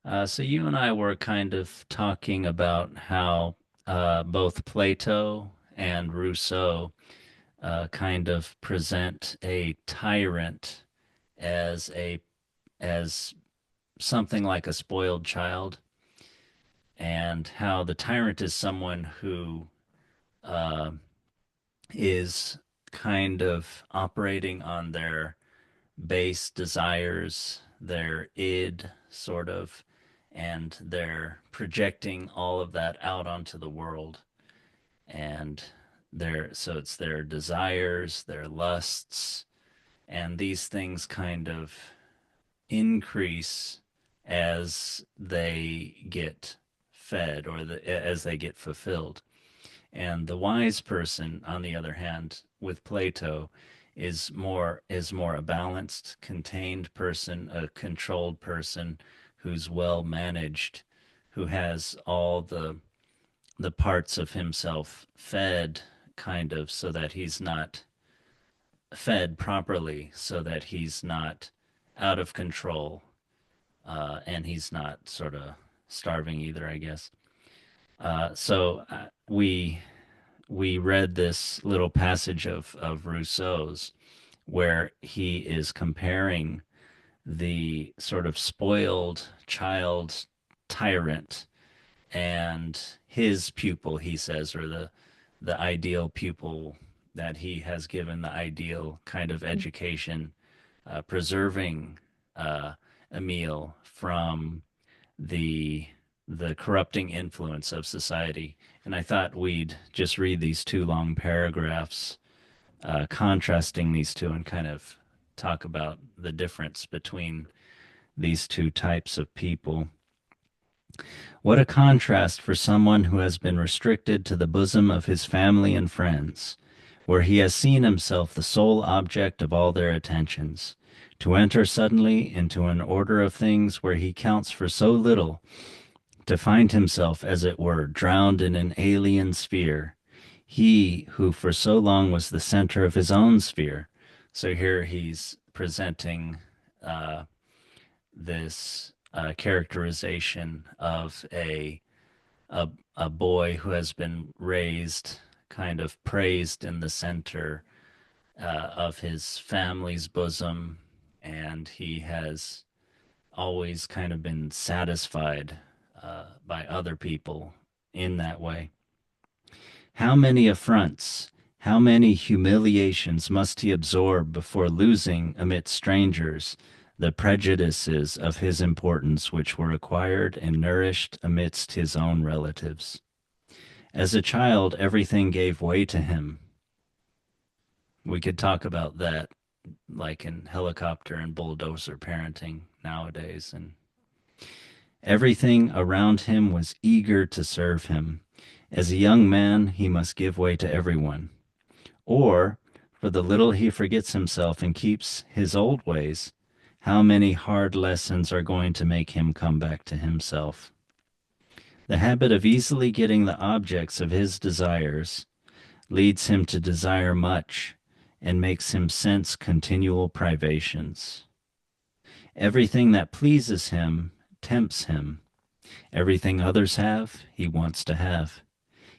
So you and I were kind of talking about how both Plato and Rousseau kind of present a tyrant as a as something like a spoiled child, and how the tyrant is someone who uh, is kind of operating on their base desires, their id, sort of, and they're projecting all of that out onto the world. And so it's their desires, their lusts, and these things kind of increase as they get fed or as they get fulfilled. And the wise person, on the other hand, with Plato, is more a balanced, contained person, a controlled person who's well managed, who has all the parts of himself fed kind of so that he's not fed properly, so that he's not out of control, and he's not sort of starving either, I guess. So we read this little passage of Rousseau's where he is comparing the sort of spoiled child tyrant and his pupil, he says, or the ideal pupil that he has given the ideal kind of education, preserving uh, Emile from the the corrupting influence of society. And I thought we'd just read these two long paragraphs, contrasting these two, and kind of talk about the difference between these two types of people. What a contrast for someone who has been restricted to the bosom of his family and friends, where he has seen himself the sole object of all their attentions, to enter suddenly into an order of things where he counts for so little, to find himself, as it were, drowned in an alien sphere, he who for so long was the center of his own sphere. So here he's presenting uh, this characterization of a boy who has been raised, kind of praised in the center of his family's bosom, and he has always kind of been satisfied by other people in that way. How many affronts, how many humiliations must he absorb before losing, amid strangers, the prejudices of his importance which were acquired and nourished amidst his own relatives? As a child, everything gave way to him. We could talk about that, like in helicopter and bulldozer parenting nowadays. And everything around him was eager to serve him. As a young man, he must give way to everyone. Or, for the little he forgets himself and keeps his old ways, how many hard lessons are going to make him come back to himself? The habit of easily getting the objects of his desires leads him to desire much and makes him sense continual privations. Everything that pleases him tempts him. Everything others have, he wants to have.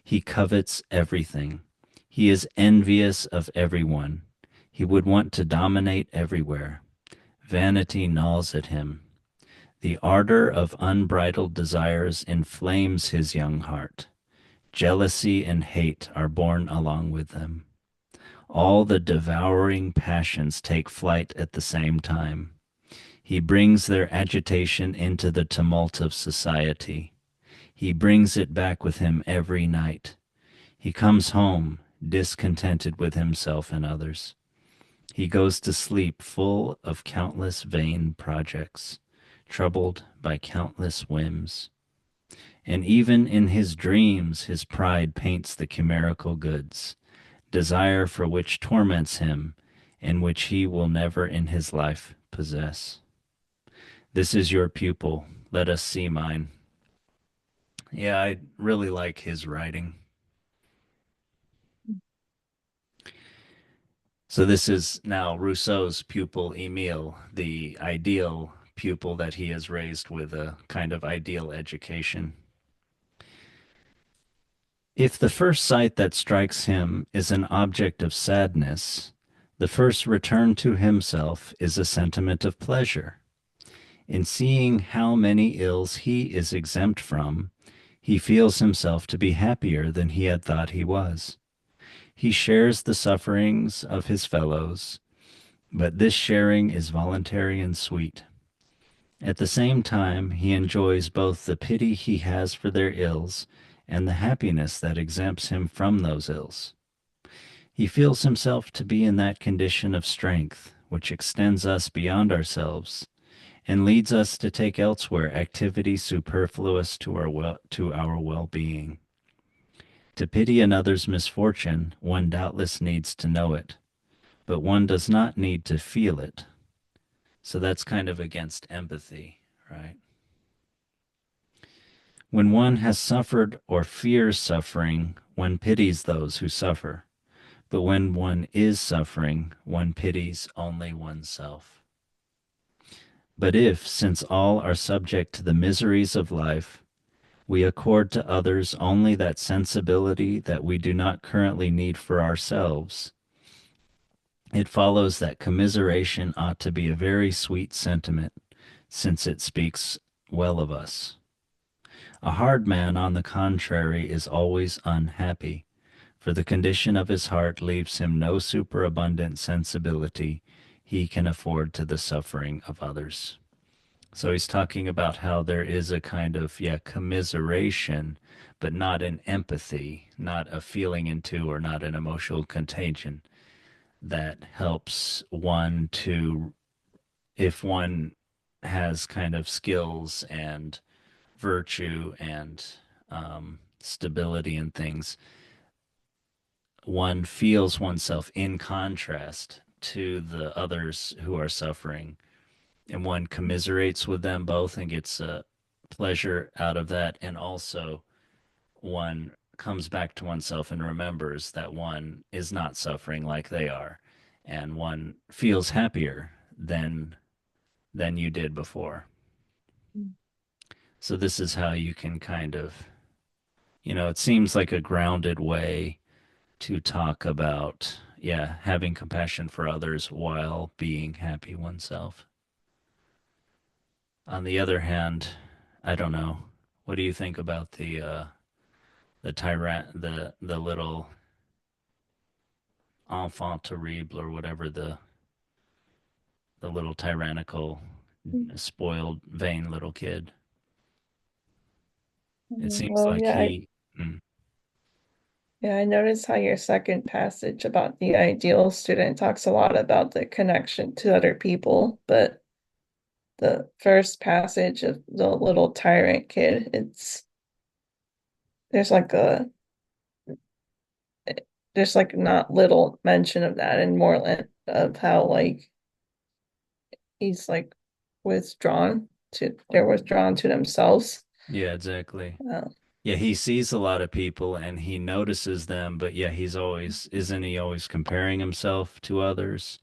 He covets everything. He is envious of everyone. He would want to dominate everywhere. Vanity gnaws at him. The ardor of unbridled desires inflames his young heart. Jealousy and hate are born along with them. All the devouring passions take flight at the same time. He brings their agitation into the tumult of society. He brings it back with him every night. He comes home discontented with himself and others. He goes to sleep full of countless vain projects, troubled by countless whims. And even in his dreams his pride paints the chimerical goods, desire for which torments him, and which he will never in his life possess. This is your pupil. Let us see mine. Yeah, I really like his writing. So this is now Rousseau's pupil Emile, the ideal pupil that he has raised with a kind of ideal education. If the first sight that strikes him is an object of sadness, the first return to himself is a sentiment of pleasure. In seeing how many ills he is exempt from, he feels himself to be happier than he had thought he was. He shares the sufferings of his fellows, but this sharing is voluntary and sweet. At the same time, he enjoys both the pity he has for their ills and the happiness that exempts him from those ills. He feels himself to be in that condition of strength which extends us beyond ourselves and leads us to take elsewhere activity superfluous to our well-being. To pity another's misfortune, one doubtless needs to know it, but one does not need to feel it. So that's kind of against empathy, right? When one has suffered or fears suffering, one pities those who suffer. But when one is suffering, one pities only oneself. But if, since all are subject to the miseries of life, we accord to others only that sensibility that we do not currently need for ourselves, it follows that commiseration ought to be a very sweet sentiment, since it speaks well of us. A hard man, on the contrary, is always unhappy, for the condition of his heart leaves him no superabundant sensibility he can afford to the suffering of others. So he's talking about how there is a kind of, yeah, commiseration, but not an empathy, not a feeling into or not an emotional contagion that helps one to, if one has kind of skills and virtue and stability and things, one feels oneself in contrast to the others who are suffering, and one commiserates with them both and gets a pleasure out of that, and also one comes back to oneself and remembers that one is not suffering like they are, and one feels happier than you did before. So this is how you can kind of, it seems like a grounded way to talk about, yeah, having compassion for others while being happy oneself. On the other hand, I don't know. What do you think about the tyrant, the little enfant terrible, or whatever, the little tyrannical, spoiled, vain little kid? It seems Well, like he. Mm, I noticed how your second passage about the ideal student talks a lot about the connection to other people, but the first passage of the little tyrant kid, there's like a there's like not little mention of that and more of how like he's like they're withdrawn to themselves. yeah, exactly. Uh, Yeah, he sees a lot of people and he notices them, but yeah, isn't he always comparing himself to others?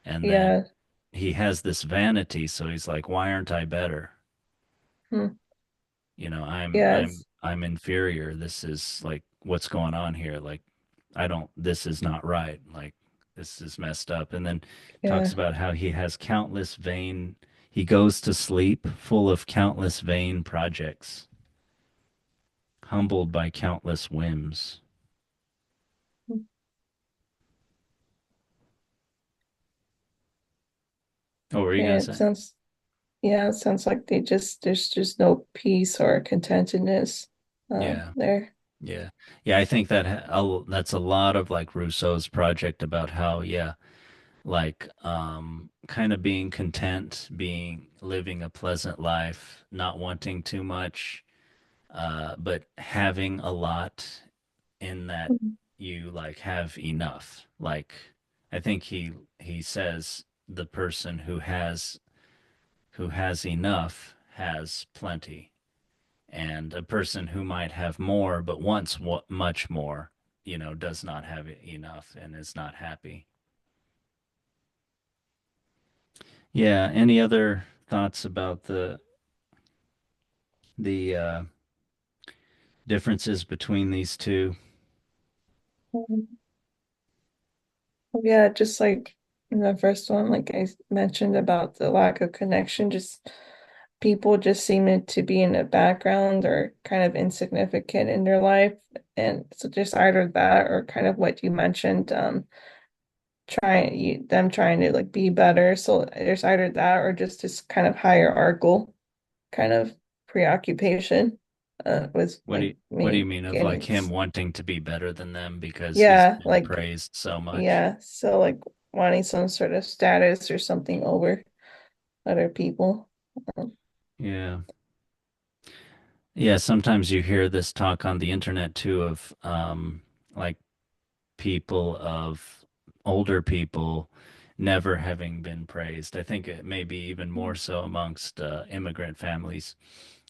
And then yeah. he has this vanity, so he's like, why aren't I better? Hmm. I'm Yes. I'm inferior. This is like what's going on here? Like I don't this is not right. Like this is messed up. And then talks Yeah. about how he goes to sleep full of countless vain projects, humbled by countless whims. Oh, what were you Yeah, gonna it say? sounds Yeah, it sounds like there's just no peace or contentedness Yeah. there. Yeah. Yeah, I think that's a lot of like Rousseau's project about how, yeah, like kind of being content, being living a pleasant life, not wanting too much, but having a lot in that Mhm. you like have enough. Like I think he says the person who has enough has plenty, and a person who might have more but wants much more, does not have enough and is not happy. Yeah, any other thoughts about the differences between these two? Yeah, just like in the first one, like I mentioned about the lack of connection, just people just seeming to be in the background or kind of insignificant in their life. And so just either that or kind of what you mentioned, them trying to like be better. So there's either that or just this kind of hierarchical kind of preoccupation with like What do you mean of like maintaining. him wanting to be better than them because he's Yeah, been like praised so much? yeah, so like wanting some sort of status or something over other people. Um, Yeah. Yeah, sometimes you hear this talk on the internet too of like people of older people never having been praised. I think it may be even more so amongst immigrant families.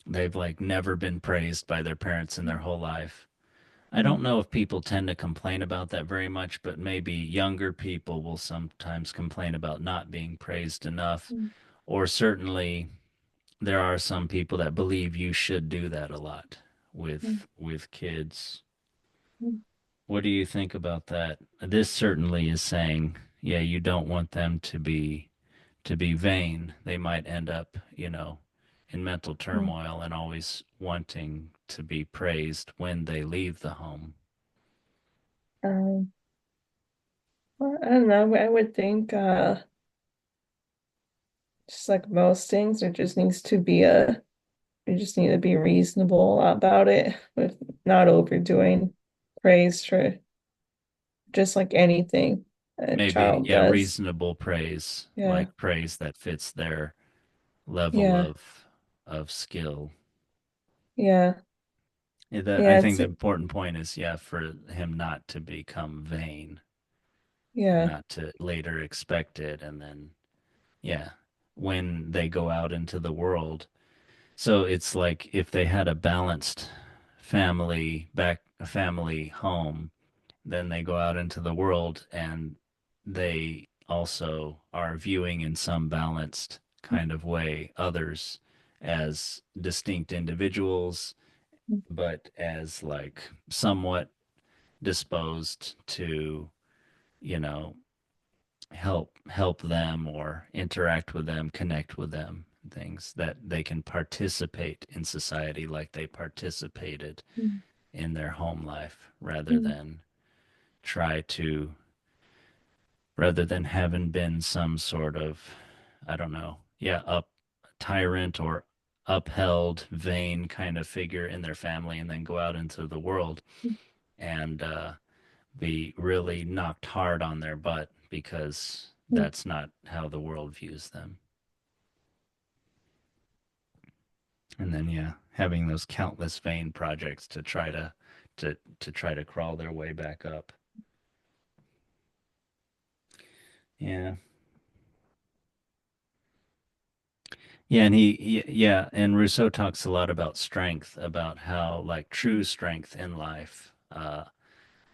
They've like never been praised by their parents in their whole life. I mm, don't know if people tend to complain about that very much, but maybe younger people will sometimes complain about not being praised enough. mm, Or certainly there are some people that believe you should do that a lot mm, with kids. mm, What do you think about that? This certainly is saying, yeah, you don't want them to be vain. They might end up, in mental mm. turmoil and always wanting to be praised when they leave the home. Um, well, I don't know. I would think just like most things, there just needs to be a you just need to be reasonable about it with not overdoing praise for just like anything a Maybe, child yeah, does. reasonable praise, Yeah. like praise that fits their level Yeah. of skill. Yeah. I Yeah. think the important point is, yeah, for him not to become vain, Yeah. not to later expect it, and then, yeah, when they go out into the world. So it's like if they had a balanced family home, then they go out into the world and they also are viewing in some balanced kind of way others as distinct individuals, but as like somewhat disposed to, you know, help them or interact with them, connect with them, things that they can participate in society like they participated Mm, in their home life rather mm, than try to rather than having been some sort of, I don't know, yeah, up tyrant or upheld vain kind of figure in their family and then go out into the world and be really knocked hard on their butt because mm, that's not how the world views them. And then yeah, having those countless vain projects to try to crawl their way back up. Yeah. Yeah, and yeah, and Rousseau talks a lot about strength, about how like true strength in life,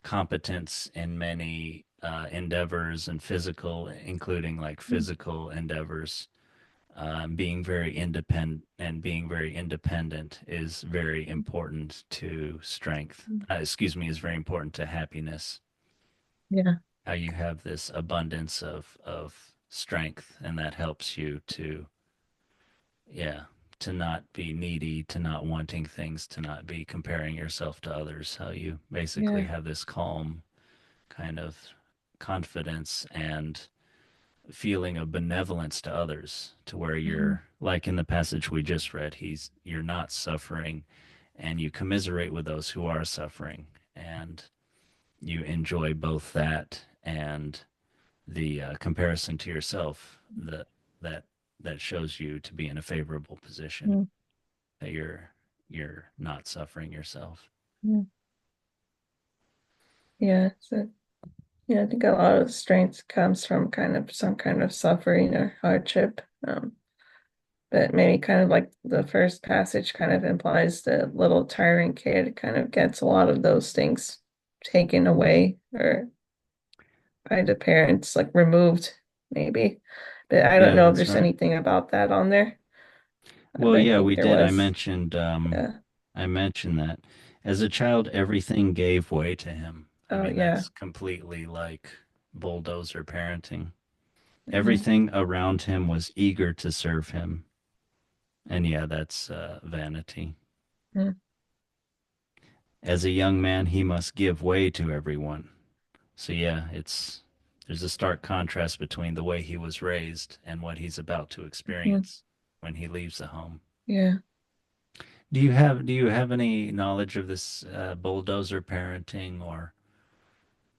competence in many endeavors and physical, including like mm, physical endeavors, being very independent is very important to strength. mm. Excuse me, is very important to happiness. Yeah. How you have this abundance of strength, and that helps you to yeah, to not be needy, to not wanting things, to not be comparing yourself to others. How you basically Yeah. have this calm kind of confidence and feeling of benevolence to others to where Mhm. you're like in the passage we just read, you're not suffering and you commiserate with those who are suffering and you enjoy both that and the comparison to yourself that that shows you to be in a favorable position, Mm, that you're not suffering yourself. mm. Yeah. So yeah, I think a lot of strength comes from kind of some kind of suffering or hardship. But maybe kind of like the first passage kind of implies the little tyrant kid kind of gets a lot of those things taken away or by the parents, like removed, maybe. But I don't Yeah, know if that's there's right. anything about that on there. Well, I yeah, think we there did. was. Yeah. I mentioned that as a child, everything gave way to him. I Oh mean, yeah. that's completely like bulldozer parenting. Hmm. Everything around him was eager to serve him. And yeah, that's vanity. As a young man, he must give way to everyone. So yeah, it's there's a stark contrast between the way he was raised and what he's about to Hmm. experience when he leaves the home. Yeah. Do you have any knowledge of this bulldozer parenting, or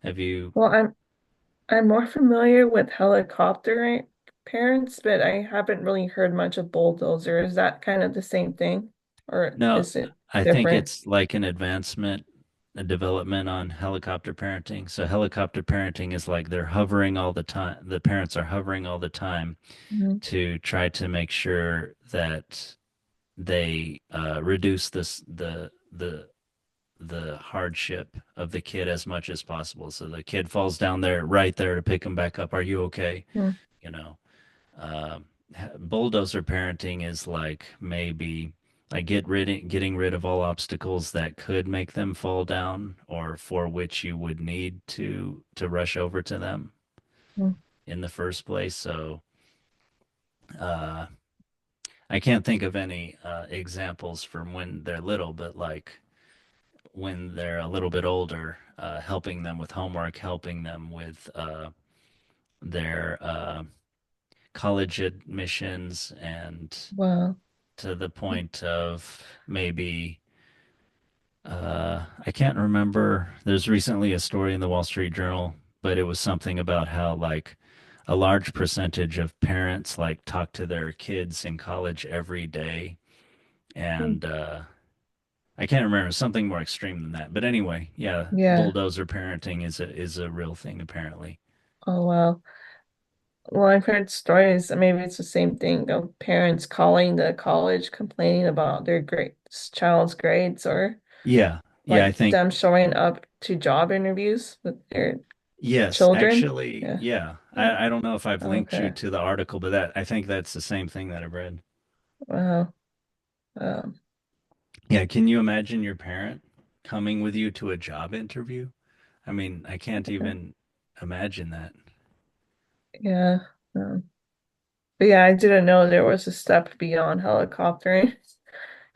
have you? Well, I'm more familiar with helicopter parents, but I haven't really heard much of bulldozer. Is that kind of the same thing, or No, is it I think different? it's like an advancement, a development on helicopter parenting. So helicopter parenting is like they're hovering all the time. The parents are hovering all the time Hmm. to try to make sure that they reduce the hardship of the kid as much as possible. So the kid falls down there right there to pick him back up. Are you okay? You know, uh, bulldozer parenting is like maybe like getting rid of all obstacles that could make them fall down or for which you would need to rush over to them in the first place. So uh, I can't think of any examples from when they're little, but like when they're a little bit older, helping them with homework, helping them with their college admissions, and Wow. to the point of maybe I can't remember. There's recently a story in the Wall Street Journal, but it was something about how like a large percentage of parents like talk to their kids in college every day, and I can't remember something more extreme than that. But anyway, yeah, Yeah. bulldozer parenting is a real thing apparently. Oh wow. Well, I've heard stories, maybe it's the same thing of parents calling the college complaining about their grade, child's grades, or Yeah, yeah, I like think them showing up to job interviews with their yes, children. actually, Yeah. yeah. Yeah. I don't know if I've linked you Okay. to the article, but that I think that's the same thing that I've read. Wow. Um, Yeah, can you imagine your parent coming with you to a job interview? I mean, I can't even imagine that. yeah. Um, but yeah, I didn't know there was a step beyond helicoptering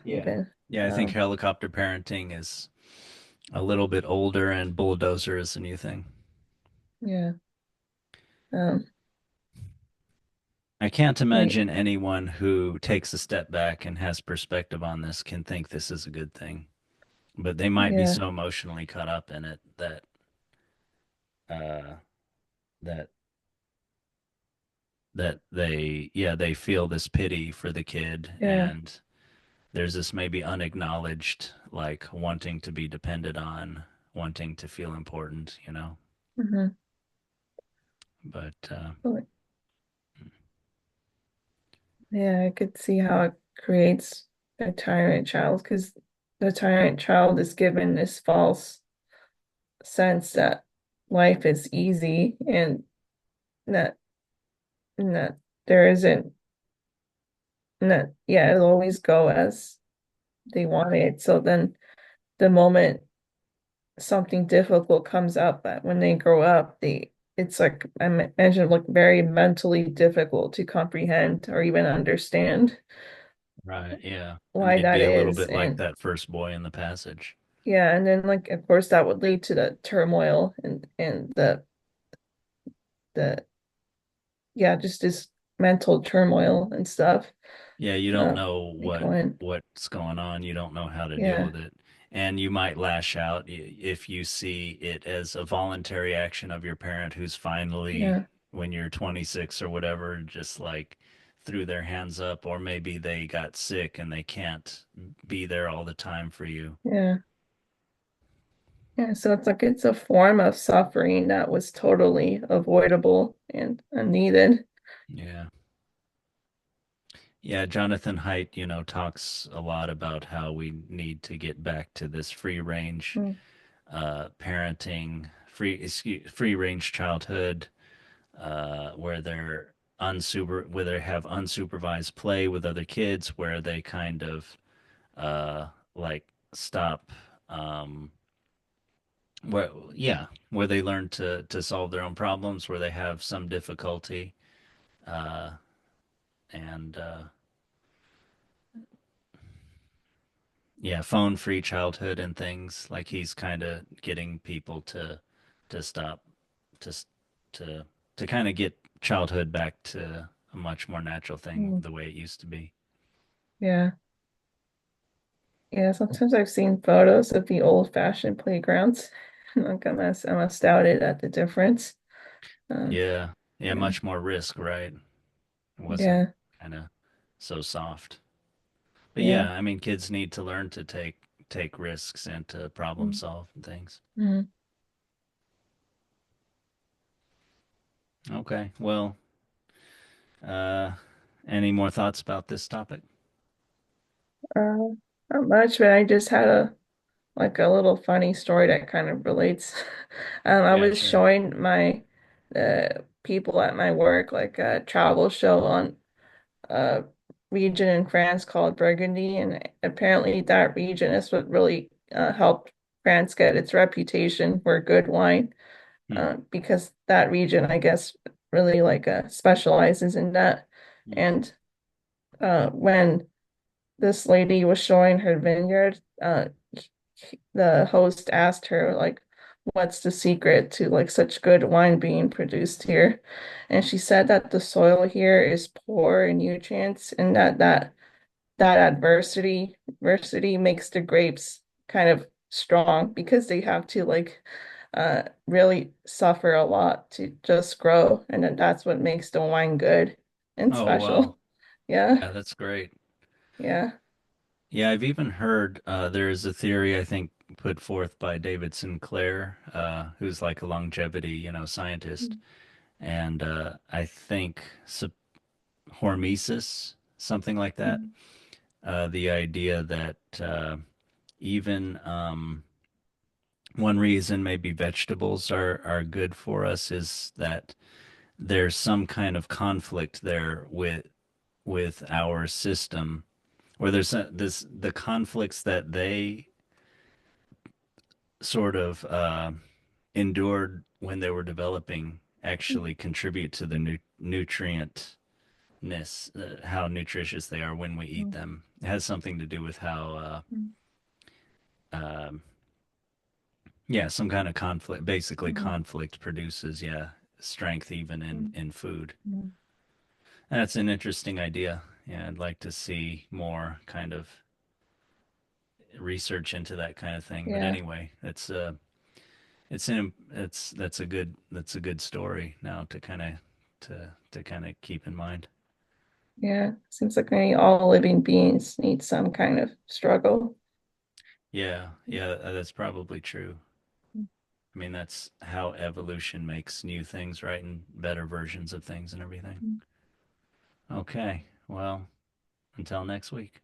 Yeah. even. Yeah, I think helicopter parenting is a little bit older and bulldozer is the new thing. Yeah. Um, I can't wait. imagine anyone who takes a step back and has perspective on this can think this is a good thing. But they might be Yeah. so emotionally caught up in it that uh that they yeah, they feel this pity for the kid, Yeah. and there's this maybe unacknowledged like wanting to be depended on, wanting to feel important, you know. Hmm. But Yeah, I could see how it creates a tyrant child because the tyrant child is given this false sense that life is easy that and that there isn't and that yeah, it'll always go as they want it. So then the moment something difficult comes up that when they grow up, they it's like I imagine like very mentally difficult to comprehend or even understand right, yeah. And why they'd that be a little is. bit like And that first boy in the passage. yeah, and then like of course that would lead to the turmoil and the yeah, just this mental turmoil and stuff. Yeah, you don't Uh, know they go in. what's going on. You don't know how to deal Yeah, with it. And you might lash out if you see it as a voluntary action of your parent who's finally, yeah, when you're 26 or whatever, just like threw their hands up, or maybe they got sick and they can't be there all the time for you. yeah. Yeah, so it's like it's a form of suffering that was totally avoidable and unneeded. Yeah. Yeah, Jonathan Haidt, you know, talks a lot about how we need to get back to this free range Mm, parenting, free range childhood, where they're where they have unsupervised play with other kids, where they kind of uh, like stop, um, where yeah, where they learn to solve their own problems, where they have some difficulty, uh, and yeah, phone free childhood and things like he's kind of getting people to stop to to to kind of get childhood back to a much more natural thing Mm. the way it used to be. Yeah. Yeah, sometimes I've seen photos of the old-fashioned playgrounds. Like I'm astounded at the difference. Um, Yeah, yeah, yeah, much more risk, right? It wasn't yeah, kind of so soft. But yeah. yeah, I mean, kids need to learn to take risks and to problem Mm, solve and things. mm. Okay, well, uh, any more thoughts about this topic? Uh, Not much, but I just had a little funny story that kind of relates. I Yeah, was sure. showing my people at my work like a travel show on a region in France called Burgundy, and apparently that region is what really helped France get its reputation for good wine, Hmm. because that region, I guess, really specializes in that. Hmm. And when this lady was showing her vineyard, the host asked her like, what's the secret to like such good wine being produced here? And she said that the soil here is poor in nutrients, and that adversity makes the grapes kind of strong because they have to really suffer a lot to just grow, and then that's what makes the wine good and Oh, wow. special. Yeah, Yeah, that's great. yeah. Yeah, I've even heard there is a theory I think put forth by David Sinclair, who's like a longevity, scientist, and I think hormesis, something like that. Mhm. The idea that even one reason maybe vegetables are good for us is that there's some kind of conflict there with our system, where this the conflicts that they sort of endured when they were developing actually contribute to the nutrientness, how nutritious they are when we eat them. It has something to do with how um, yeah, some kind of conflict, basically conflict produces, yeah, strength even in food. And that's an interesting idea. Yeah, I'd like to see more kind of research into that kind of thing. But Yeah, anyway, it's that's a good story now to kind of keep in mind. yeah. Seems like maybe all living beings need some kind of struggle. Yeah, yeah, that's probably true. I mean, that's how evolution makes new things, right? And better versions of things and everything. Okay, well, until next week.